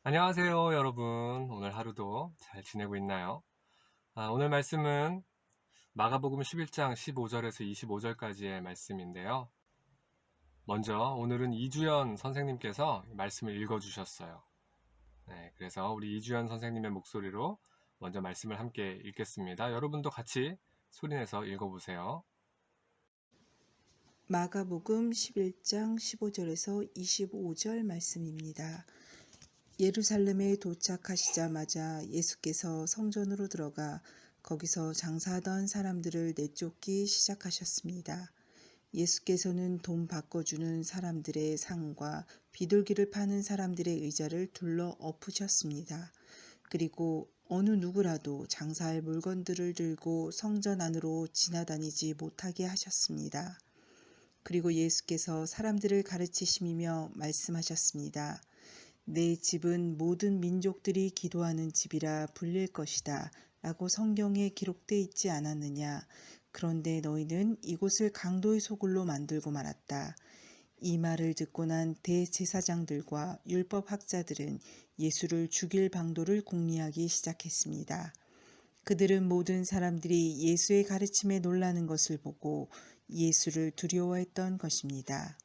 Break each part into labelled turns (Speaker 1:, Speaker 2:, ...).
Speaker 1: 안녕하세요, 여러분. 오늘 하루도 잘 지내고 있나요? 오늘 말씀은 마가복음 11장 15절에서 25절까지의 말씀인데요. 먼저 오늘은 이주연 선생님께서 말씀을 읽어주셨어요. 네, 그래서 우리 이주연 선생님의 목소리로 먼저 말씀을 함께 읽겠습니다. 여러분도 같이 소리내서 읽어보세요.
Speaker 2: 마가복음 11장 15절에서 25절 말씀입니다. 예루살렘에 도착하시자마자 예수께서 성전으로 들어가 거기서 장사하던 사람들을 내쫓기 시작하셨습니다. 예수께서는 돈 바꿔주는 사람들의 상과 비둘기를 파는 사람들의 의자를 둘러 엎으셨습니다. 그리고 어느 누구라도 장사할 물건들을 들고 성전 안으로 지나다니지 못하게 하셨습니다. 그리고 예수께서 사람들을 가르치시며 말씀하셨습니다. 내 집은 모든 민족들이 기도하는 집이라 불릴 것이다 라고 성경에 기록되어 있지 않았느냐. 그런데 너희는 이곳을 강도의 소굴로 만들고 말았다. 이 말을 듣고 난 대제사장들과 율법학자들은 예수를 죽일 방도를 궁리하기 시작했습니다. 그들은 모든 사람들이 예수의 가르침에 놀라는 것을 보고 예수를 두려워했던 것입니다.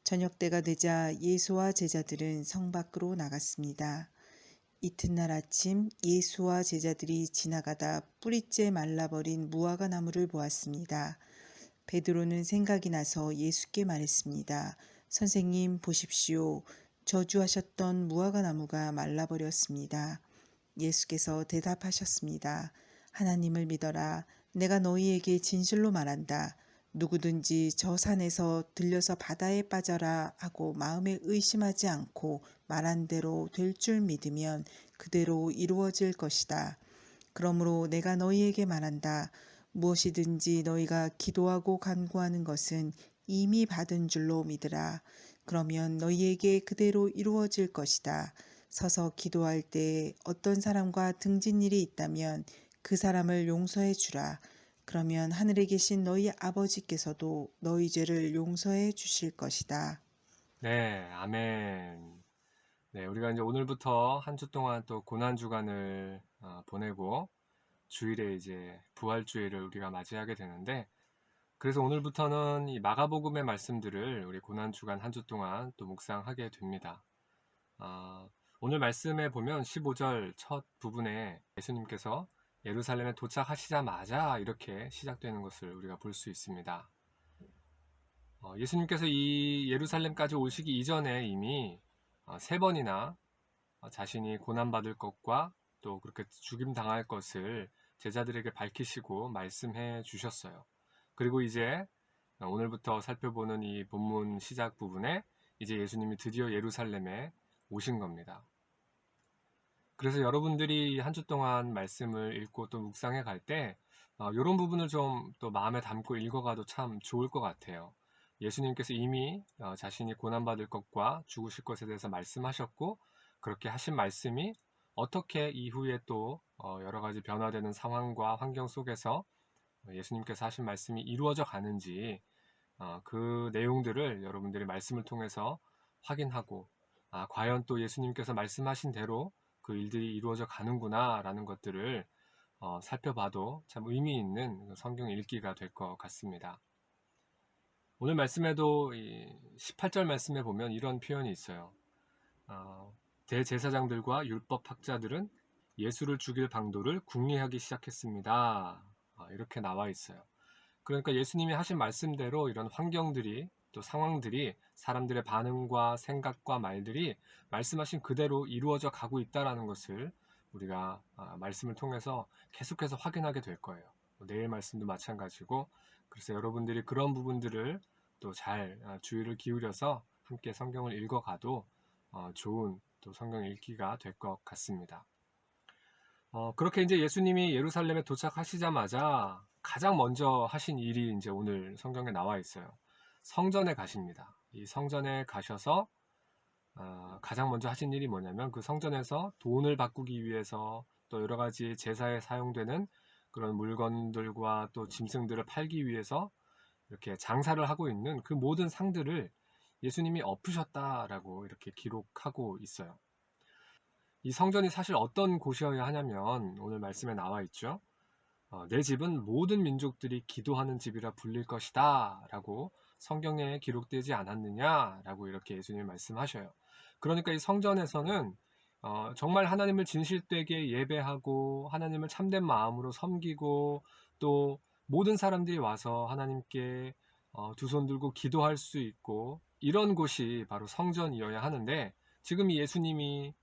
Speaker 2: 저녁때가 되자 예수와 제자들은 성 밖으로 나갔습니다. 이튿날 아침 예수와 제자들이 지나가다 뿌리째 말라버린 무화과 나무를 보았습니다. 베드로는 생각이 나서 예수께 말했습니다. 선생님 보십시오. 저주하셨던 무화과 나무가 말라버렸습니다. 예수께서 대답하셨습니다. 하나님을 믿어라. 내가 너희에게 진실로 말한다. 누구든지 저 산에서 들려서 바다에 빠져라 하고 마음에 의심하지 않고 말한 대로 될 줄 믿으면 그대로 이루어질 것이다. 그러므로 내가 너희에게 말한다. 무엇이든지 너희가 기도하고 간구하는 것은 이미 받은 줄로 믿으라. 그러면 너희에게 그대로 이루어질 것이다. 서서 기도할 때 어떤 사람과 등진 일이 있다면 그 사람을 용서해 주라. 그러면 하늘에 계신 너희 아버지께서도 너희 죄를 용서해 주실 것이다.
Speaker 1: 네, 아멘. 네, 우리가 이제 오늘부터 한 주 동안 또 고난주간을 보내고 주일에 이제 부활주일을 우리가 맞이하게 되는데, 그래서 오늘부터는 이 마가복음의 말씀들을 우리 고난주간 한 주 동안 또 묵상하게 됩니다. 오늘 말씀에 보면 15절 첫 부분에 예수님께서 예루살렘에 도착하시자마자 이렇게 시작되는 것을 우리가 볼 수 있습니다. 예수님께서 이 예루살렘까지 오시기 이전에 이미 세 번이나 자신이 고난받을 것과 또 그렇게 죽임당할 것을 제자들에게 밝히시고 말씀해 주셨어요. 그리고 이제 오늘부터 살펴보는 이 본문 시작 부분에 이제 예수님이 드디어 예루살렘에 오신 겁니다. 그래서 여러분들이 한 주 동안 말씀을 읽고 또 묵상해 갈 때 이런 부분을 좀 또 마음에 담고 읽어가도 참 좋을 것 같아요. 예수님께서 이미 자신이 고난받을 것과 죽으실 것에 대해서 말씀하셨고, 그렇게 하신 말씀이 어떻게 이후에 또 여러 가지 변화되는 상황과 환경 속에서 예수님께서 하신 말씀이 이루어져 가는지, 그 내용들을 여러분들이 말씀을 통해서 확인하고, 과연 또 예수님께서 말씀하신 대로 그 일들이 이루어져 가는구나 라는 것들을 살펴봐도 참 의미 있는 성경 읽기가 될 것 같습니다. 오늘 말씀에도 18절 말씀에 보면 이런 표현이 있어요. 대제사장들과 율법학자들은 예수를 죽일 방도를 궁리하기 시작했습니다. 이렇게 나와 있어요. 그러니까 예수님이 하신 말씀대로 이런 환경들이 또 상황들이 사람들의 반응과 생각과 말들이 말씀하신 그대로 이루어져 가고 있다는 것을 우리가 말씀을 통해서 계속해서 확인하게 될 거예요. 내일 말씀도 마찬가지고, 그래서 여러분들이 그런 부분들을 또 잘 주의를 기울여서 함께 성경을 읽어가도 좋은 또 성경 읽기가 될 것 같습니다. 그렇게 이제 예수님이 예루살렘에 도착하시자마자 가장 먼저 하신 일이 이제 오늘 성경에 나와 있어요. 성전에 가십니다. 이 성전에 가셔서 가장 먼저 하신 일이 뭐냐면 그 성전에서 돈을 바꾸기 위해서 또 여러 가지 제사에 사용되는 그런 물건들과 또 짐승들을 팔기 위해서 이렇게 장사를 하고 있는 그 모든 상들을 예수님이 엎으셨다라고 이렇게 기록하고 있어요. 이 성전이 사실 어떤 곳이어야 하냐면 오늘 말씀에 나와 있죠. 내 집은 모든 민족들이 기도하는 집이라 불릴 것이다 라고 성경에 기록되지 않았느냐 라고 이렇게 예수님이 말씀하셔요. 그러니까 이 성전에서는 정말 하나님을 진실되게 예배하고 하나님을 참된 마음으로 섬기고 또 모든 사람들이 와서 하나님께 두 손 들고 기도할 수 있고 이런 곳이 바로 성전이어야 하는데 지금 이 예수님이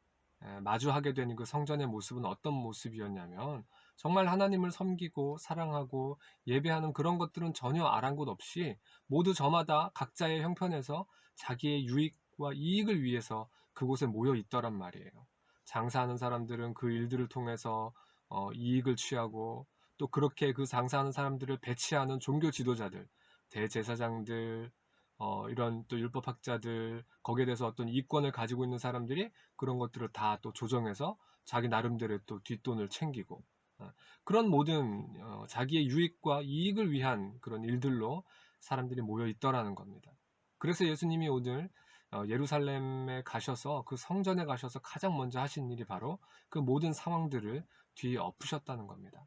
Speaker 1: 마주하게 되는 그 성전의 모습은 어떤 모습이었냐면 정말 하나님을 섬기고 사랑하고 예배하는 그런 것들은 전혀 아랑곳 없이 모두 저마다 각자의 형편에서 자기의 유익과 이익을 위해서 그곳에 모여 있더란 말이에요. 장사하는 사람들은 그 일들을 통해서 이익을 취하고 또 그렇게 그 장사하는 사람들을 배치하는 종교 지도자들, 대제사장들, 이런 또 율법학자들, 거기에 대해서 어떤 이권을 가지고 있는 사람들이 그런 것들을 다 또 조정해서 자기 나름대로의 또 뒷돈을 챙기고 그런 모든 자기의 유익과 이익을 위한 그런 일들로 사람들이 모여 있더라는 겁니다. 그래서 예수님이 오늘 예루살렘에 가셔서 그 성전에 가셔서 가장 먼저 하신 일이 바로 그 모든 상황들을 뒤에 엎으셨다는 겁니다.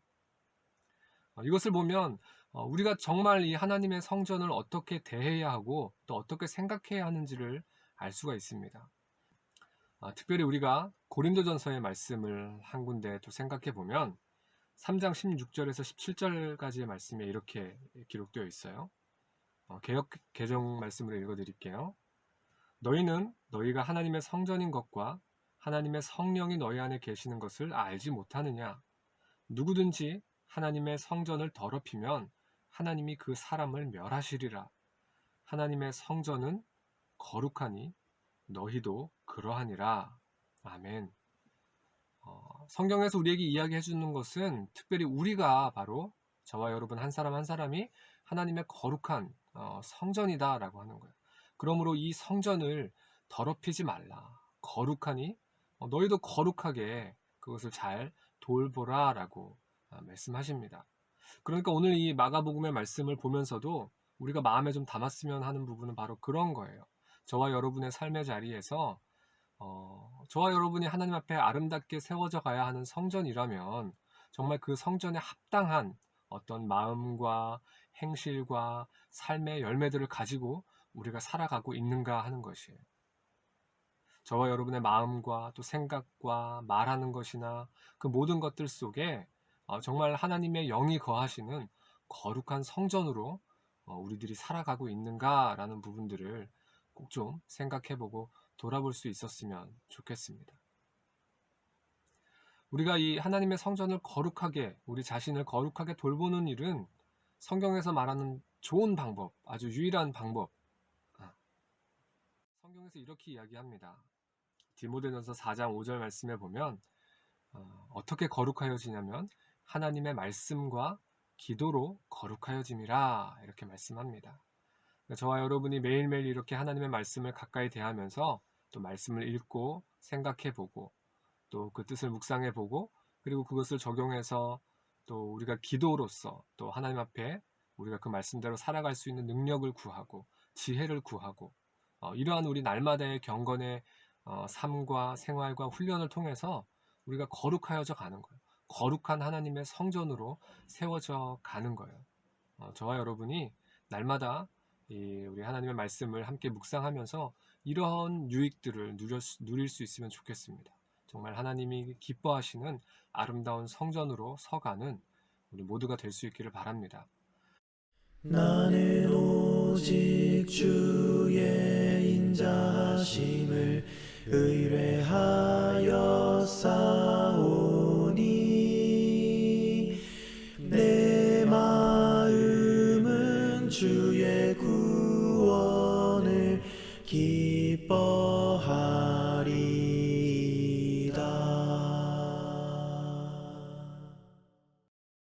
Speaker 1: 이것을 보면 우리가 정말 이 하나님의 성전을 어떻게 대해야 하고 또 어떻게 생각해야 하는지를 알 수가 있습니다. 특별히 우리가 고린도전서의 말씀을 한 군데 또 생각해 보면 3장 16절에서 17절까지의 말씀에 이렇게 기록되어 있어요. 개역 개정 말씀으로 읽어드릴게요. 너희는 너희가 하나님의 성전인 것과 하나님의 성령이 너희 안에 계시는 것을 알지 못하느냐? 누구든지 하나님의 성전을 더럽히면 하나님이 그 사람을 멸하시리라. 하나님의 성전은 거룩하니 너희도 그러하니라. 아멘. 성경에서 우리에게 이야기해 주는 것은 특별히 우리가 바로 저와 여러분 한 사람 한 사람이 하나님의 거룩한 성전이다 라고 하는 거예요. 그러므로 이 성전을 더럽히지 말라. 거룩하니 너희도 거룩하게 그것을 잘 돌보라 라고 말씀하십니다. 그러니까 오늘 이 마가복음의 말씀을 보면서도 우리가 마음에 좀 담았으면 하는 부분은 바로 그런 거예요. 저와 여러분의 삶의 자리에서 저와 여러분이 하나님 앞에 아름답게 세워져 가야 하는 성전이라면 정말 그 성전에 합당한 어떤 마음과 행실과 삶의 열매들을 가지고 우리가 살아가고 있는가 하는 것이에요. 저와 여러분의 마음과 또 생각과 말하는 것이나 그 모든 것들 속에 정말 하나님의 영이 거하시는 거룩한 성전으로 우리들이 살아가고 있는가라는 부분들을 꼭 좀 생각해보고 돌아볼 수 있었으면 좋겠습니다. 우리가 이 하나님의 성전을 거룩하게, 우리 자신을 거룩하게 돌보는 일은 성경에서 말하는 좋은 방법, 아주 유일한 방법. 성경에서 이렇게 이야기합니다. 디모데전서 4장 5절 말씀에 보면 어떻게 거룩하여지냐면 하나님의 말씀과 기도로 거룩하여짐이라 이렇게 말씀합니다. 저와 여러분이 매일매일 이렇게 하나님의 말씀을 가까이 대하면서 또 말씀을 읽고 생각해보고 또 그 뜻을 묵상해보고 그리고 그것을 적용해서 또 우리가 기도로서 또 하나님 앞에 우리가 그 말씀대로 살아갈 수 있는 능력을 구하고 지혜를 구하고 이러한 우리 날마다의 경건의 삶과 생활과 훈련을 통해서 우리가 거룩하여져 가는 거예요. 거룩한 하나님의 성전으로 세워져 가는 거예요. 저와 여러분이 날마다 우리 하나님의 말씀을 함께 묵상하면서 이런 유익들을 누릴 수 있으면 좋겠습니다. 정말 하나님이 기뻐하시는 아름다운 성전으로 서가는 우리 모두가 될 수 있기를 바랍니다.
Speaker 3: 나는 오직 주의 인자하심을 의뢰하였사